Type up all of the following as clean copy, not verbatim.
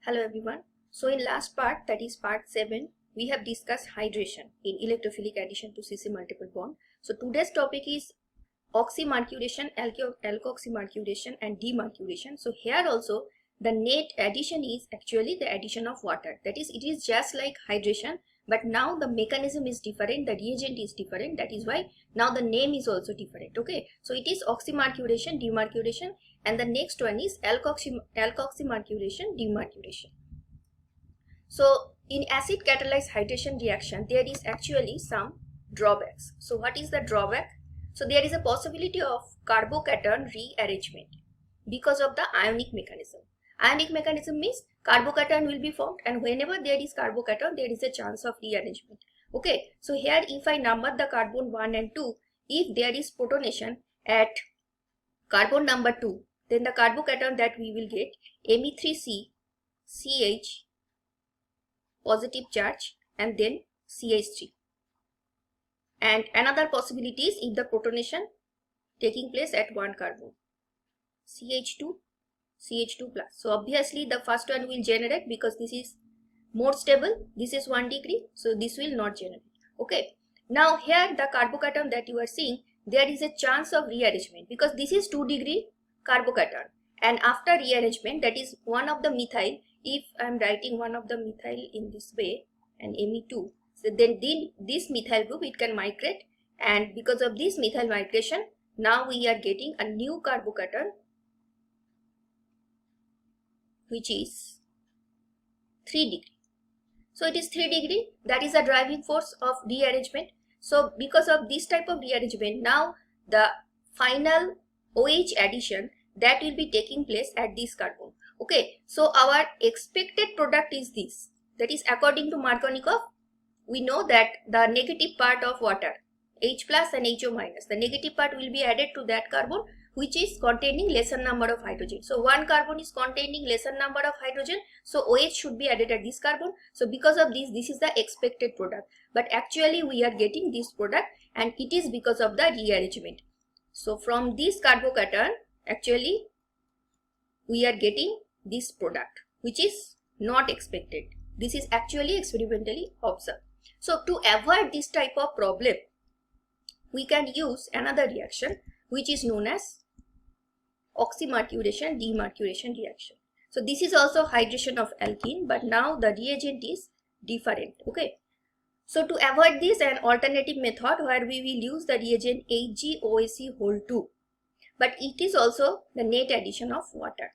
Hello everyone. So in last part, that is part 7, we have discussed hydration in electrophilic addition to CC multiple bond. So today's topic is oxymercuration, alkoxymercuration and demercuration. So here also the net addition is actually the addition of water. That is, it is just like hydration, but now the mechanism is different, the reagent is different. That is why now the name is also different. Okay, so it is oxymercuration, demercuration, and the next one is alkoxymercuration, demercuration. So in acid catalyzed hydration reaction, there is actually some drawbacks. So what is the drawback? So there is a possibility of carbocation rearrangement because of the ionic mechanism. Ionic mechanism means carbocation will be formed, and whenever there is carbocation, there is a chance of rearrangement. Okay, so here if I number the carbon 1 and 2, if there is protonation at carbon number 2, then the carbocation that we will get Me3C, CH, positive charge, and then CH3. And another possibility is if the protonation taking place at 1 carbon, CH2, CH2 plus. So obviously the first one will generate because this is more stable. This is 1 degree, so this will not generate. Okay. Now here the carbocation that you are seeing, there is a chance of rearrangement because this is 2 degree carbocation, and after rearrangement, that is one of the methyl. If I am writing one of the methyl in this way and Me2, so then this methyl group, it can migrate, and because of this methyl migration, now we are getting a new carbocation which is 3 degree. So it is 3 degree, that is a driving force of rearrangement. So because of this type of rearrangement, now the final OH addition that will be taking place at this carbon. Okay, so our expected product is this. That is, according to Markovnikov, we know that the negative part of water, H plus and HO minus, the negative part will be added to that carbon which is containing lesser number of hydrogen. So one carbon is containing lesser number of hydrogen, so OH should be added at this carbon. So because of this is the expected product, but actually we are getting this product, and it is because of the rearrangement. So from this carbocation, actually we are getting this product which is not expected. This is actually experimentally observed. So to avoid this type of problem, we can use another reaction which is known as oxymercuration demercuration reaction. So this is also hydration of alkene, but now the reagent is different. Okay, so to avoid this, an alternative method where we will use the reagent HgOAc whole 2, but it is also the net addition of water,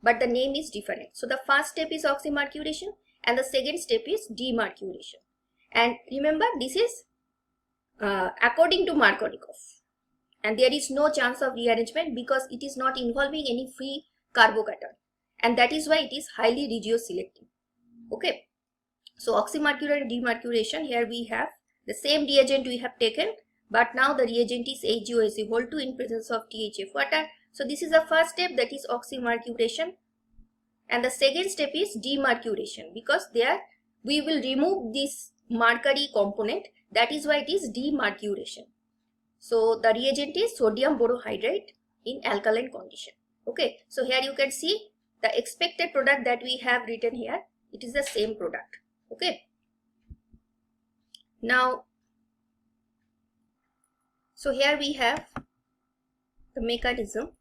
but the name is different. So the first step is oxymercuration and the second step is demercuration. And remember, this is according to Markovnikov, and there is no chance of rearrangement because it is not involving any free carbocation, and that is why it is highly regioselective. Okay, so oxymercuration and demercuration, here we have the same reagent we have taken, but now the reagent is HgOAc whole 2 in presence of THF water. So this is the first step, that is oxymercuration, and the second step is demercuration because there we will remove this mercury component, that is why it is demercuration. So the reagent is sodium borohydride in alkaline condition. Okay, so here you can see the expected product that we have written here, it is the same product. Okay, now so here we have the mechanism.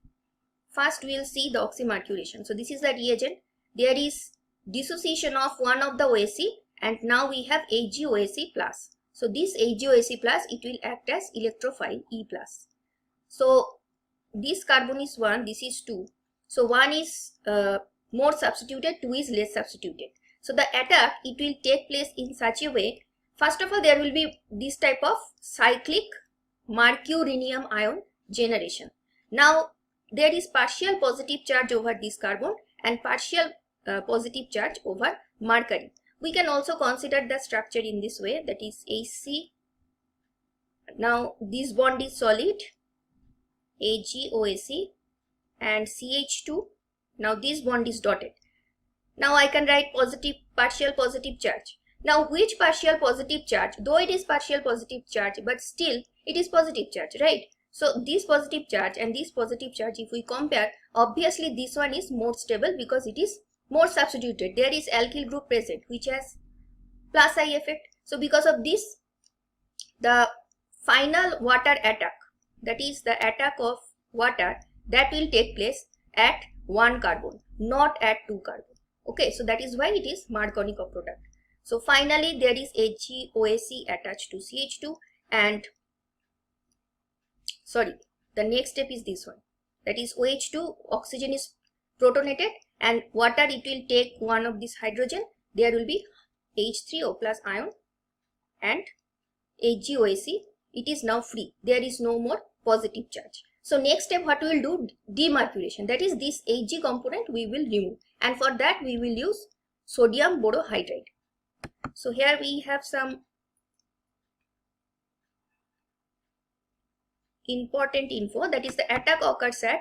First we will see the oxymercuration. So this is the reagent, there is dissociation of one of the OAc, and now we have HgOAc plus. So this HgOAc plus, it will act as electrophile E plus. So this carbon is 1, this is 2. So 1 is more substituted, 2 is less substituted. So the attack, it will take place in such a way. First of all, there will be this type of cyclic mercurinium ion generation. Now there is partial positive charge over this carbon and partial positive charge over mercury. We can also consider the structure in this way, that is HC. Now this bond is solid, HgOAc, and CH2. Now this bond is dotted. Now I can write positive, partial positive charge. Now which partial positive charge? Though it is partial positive charge, but still it is positive charge, right? So this positive charge and this positive charge, if we compare, obviously this one is more stable because it is more substituted. There is alkyl group present which has plus I effect. So because of this, the final water attack, that is the attack of water, that will take place at 1 carbon, not at 2 carbon. Okay, so that is why it is Markovnikov product. So finally there is HgOAc attached to CH2, and sorry, the next step is this one, that is OH2, oxygen is protonated, and water, it will take one of this hydrogen, there will be H3O plus ion and HgOAc, it is now free, there is no more positive charge. So next step what we will do, demercuration, that is this Hg component we will remove, and for that we will use sodium borohydride. So here we have some important info, that is the attack occurs at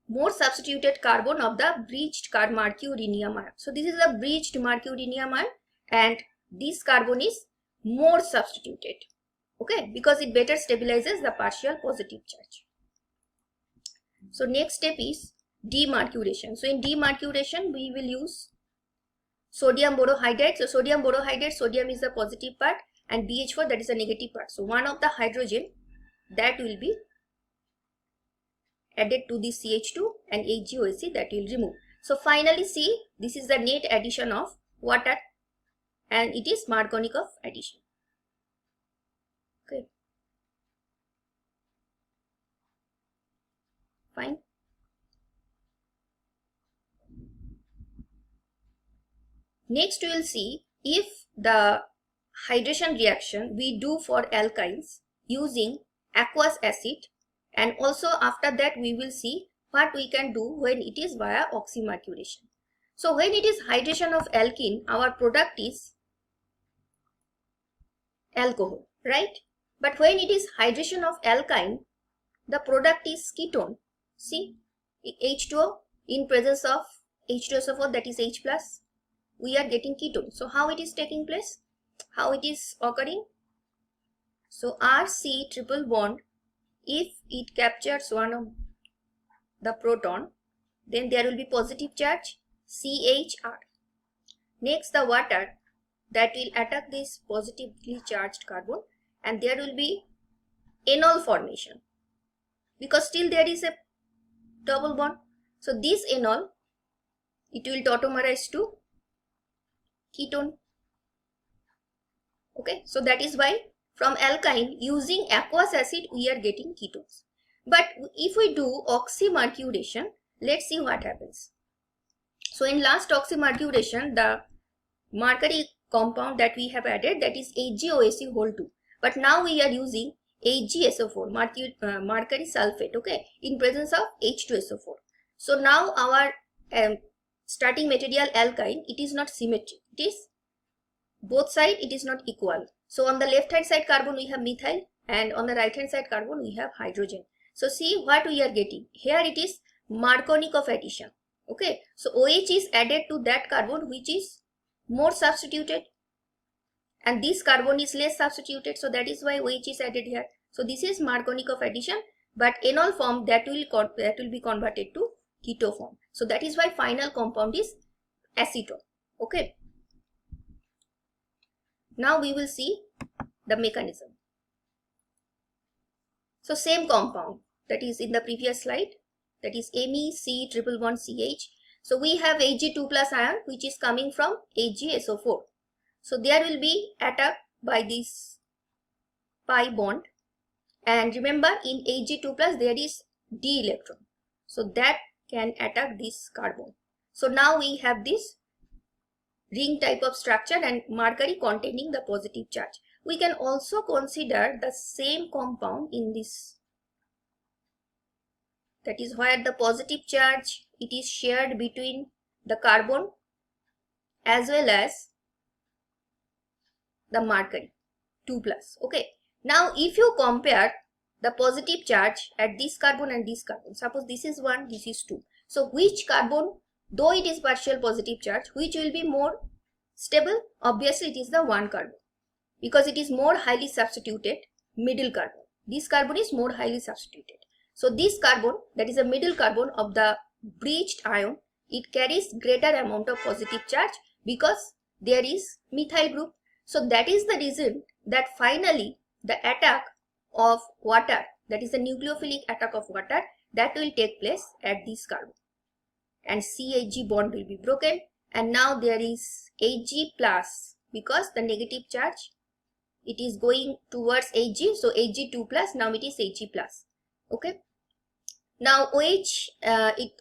more substituted carbon of the breached mercurinium ion. So this is a breached mercurinium ion, and this carbon is more substituted, okay, because it better stabilizes the partial positive charge. So next step is demercuration. So in demercuration we will use sodium borohydride. So sodium borohydride, sodium is the positive part and BH4, that is the negative part. So one of the hydrogen that will be added to the CH2 and HgOAc that will remove. So finally see, this is the net addition of water and it is Markovnikov addition. Okay. Fine. Next we will see if the hydration reaction we do for alkynes using aqueous acid, and also after that we will see what we can do when it is via oxymercuration. So when it is hydration of alkene, our product is alcohol, right? But when it is hydration of alkyne, the product is ketone. See, H2O in presence of H2SO4, that is H plus, we are getting ketone. So how it is taking place? How it is occurring? So RC triple bond, if it captures one of the proton, then there will be positive charge CHR. Next the water, that will attack this positively charged carbon, and there will be enol formation because still there is a double bond. So this enol, it will tautomerize to ketone. Okay, so that is why from alkyne using aqueous acid we are getting ketones. But if we do oxymercuration, let's see what happens. So in last oxymercuration, the mercury compound that we have added, that is HgOAc whole 2. But now we are using HgSO4, mercury sulfate, okay, in presence of H2SO4. So now our starting material alkyne, it is not symmetric, it is both side, it is not equal. So on the left hand side carbon we have methyl, and on the right hand side carbon we have hydrogen. So see what we are getting. Here it is Markovnikov addition. Okay, so OH is added to that carbon which is more substituted, and this carbon is less substituted. So that is why OH is added here. So this is Markovnikov addition, but enol form that will be converted to keto form. So that is why final compound is acetone. Okay. Now we will see the mechanism. So same compound that is in the previous slide, that is MEC triple bond CH. So we have Hg2 plus ion which is coming from HgSO4. So there will be attack by this pi bond, and remember in Hg2 plus there is D electron. So that can attack this carbon. So now we have this ring type of structure and mercury containing the positive charge. We can also consider the same compound in this, that is where the positive charge it is shared between the carbon as well as the mercury 2 plus. Okay, now if you compare the positive charge at this carbon and this carbon, suppose this is 1, this is 2. So which carbon, though it is partial positive charge, which will be more stable? Obviously it is the 1 carbon, because it is more highly substituted middle carbon. This carbon is more highly substituted. So this carbon, that is a middle carbon of the breached ion, it carries greater amount of positive charge because there is methyl group. So that is the reason that finally the attack of water, that is the nucleophilic attack of water, that will take place at this carbon, and CH bond will be broken, and now there is Hg plus, because the negative charge, it is going towards Hg, so Hg2 plus, now it is Hg plus. Okay, now OH,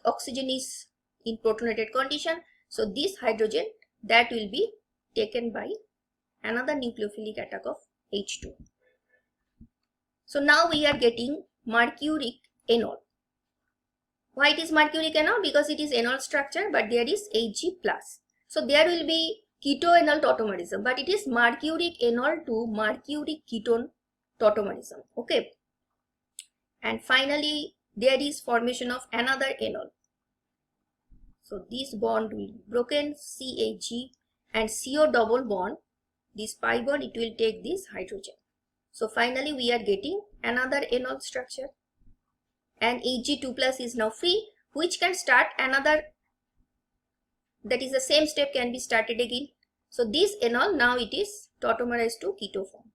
oxygen is in protonated condition, so this hydrogen, that will be taken by another nucleophilic attack of H2. So now we are getting mercuric enol. Why it is mercuric enol? Because it is enol structure, but there is Hg plus. So there will be ketoenol tautomerism, but it is mercuric enol to mercuric ketone tautomerism. Okay. And finally, there is formation of another enol. So this bond will be broken, CHG, and CO double bond, this pi bond, it will take this hydrogen. So finally we are getting another enol structure, and Hg2 plus is now free, which can start another, that is the same step can be started again. So this enol, now it is tautomerized to keto form.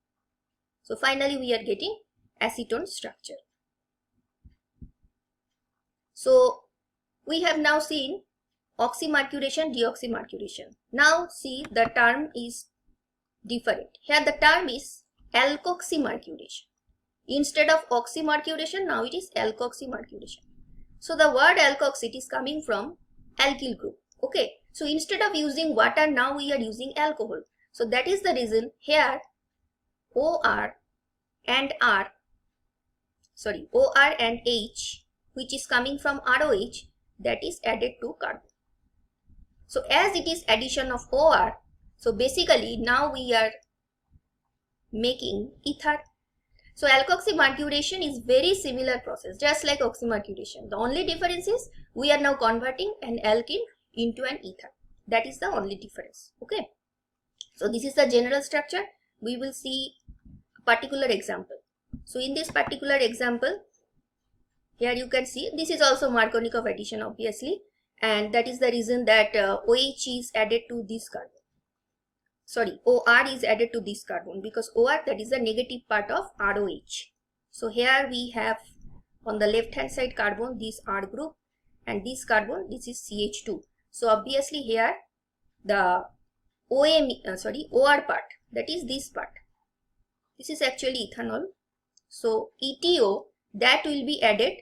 So finally we are getting acetone structure. So we have now seen oxymercuration, deoxymercuration. Now see, the term is different. Here the term is alkoxymercuration. Instead of oxymercuration, now it is alkoxymercuration. So the word alkox, it is coming from alkyl group. Okay, so instead of using water, now we are using alcohol. So that is the reason here OR and H, which is coming from ROH, that is added to carbon. So as it is addition of OR, so basically now we are making ether. So alkoxymercuration is very similar process, just like oxymercuration. The only difference is we are now converting an alkene into an ether. That is the only difference. Okay. So this is the general structure. We will see a particular example. So in this particular example, here you can see this is also Markovnikov addition, obviously, and that is the reason that OH is added to this carbon. Sorry, OR is added to this carbon, because OR, that is the negative part of ROH. So here we have on the left hand side carbon this R group, and this carbon, this is CH2. So obviously here the OR part, that is this part, this is actually ethanol. So ETO, that will be added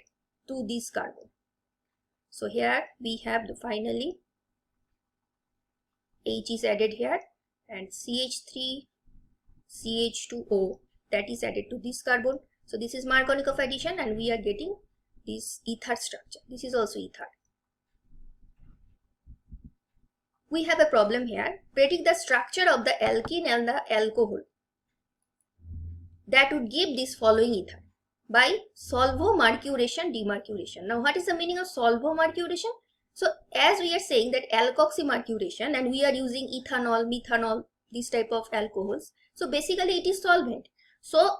to this carbon. So here we have the finally H is added here, and CH3 CH2O, that is added to this carbon. So this is Markovnikov addition, and we are getting this ether structure. This is also ether. We have a problem here. Predict the structure of the alkene and the alcohol that would give this following ether by solvomercuration demercuration. Now what is the meaning of solvomercuration? So as we are saying that alkoxymercuration, and we are using ethanol, methanol, this type of alcohols. So basically it is solvent. So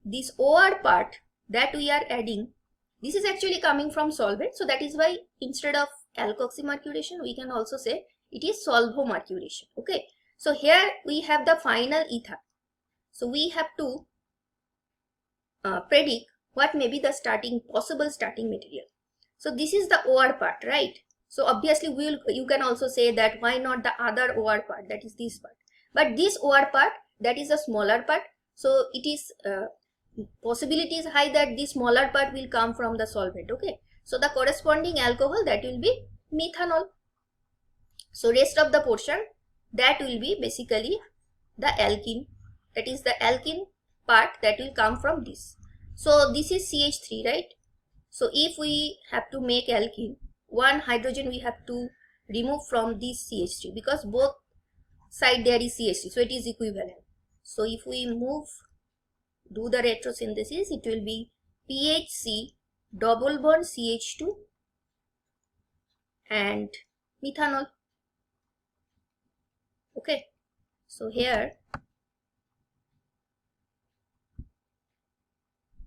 this OR part that we are adding, this is actually coming from solvent. So that is why instead of alkoxymercuration, we can also say it is solvomercuration. Okay. So here we have the final ether. So we have to predict what may be the possible starting material. So this is the OR part, right? So obviously you can also say that why not the other OR part, that is this part. But this OR part, that is a smaller part. So it is possibility is high that the smaller part will come from the solvent. Okay. So the corresponding alcohol, that will be methanol. So rest of the portion, that will be basically the alkene. That is the alkene part that will come from this. So this is CH3, right? So if we have to make alkene, one hydrogen we have to remove from this CH3, because both side there is CH3, so it is equivalent. So if we do the retrosynthesis, it will be PHC double bond CH2 and methanol. Okay, so here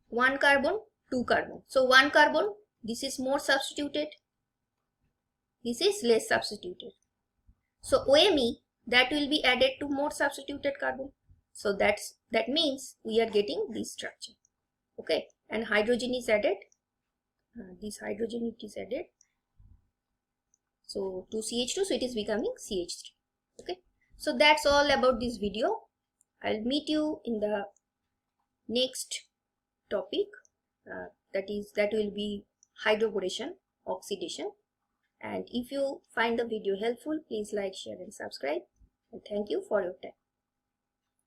one carbon, two carbon. So one carbon, this is more substituted, this is less substituted. So OMe, that will be added to more substituted carbon. So that means we are getting this structure. Okay, and hydrogen is added. This hydrogen it is added. So to CH2, so it is becoming CH3. Okay, so that's all about this video. I'll meet you in the next topic. That will be hydroboration, oxidation. And if you find the video helpful, please like, share and subscribe. And thank you for your time.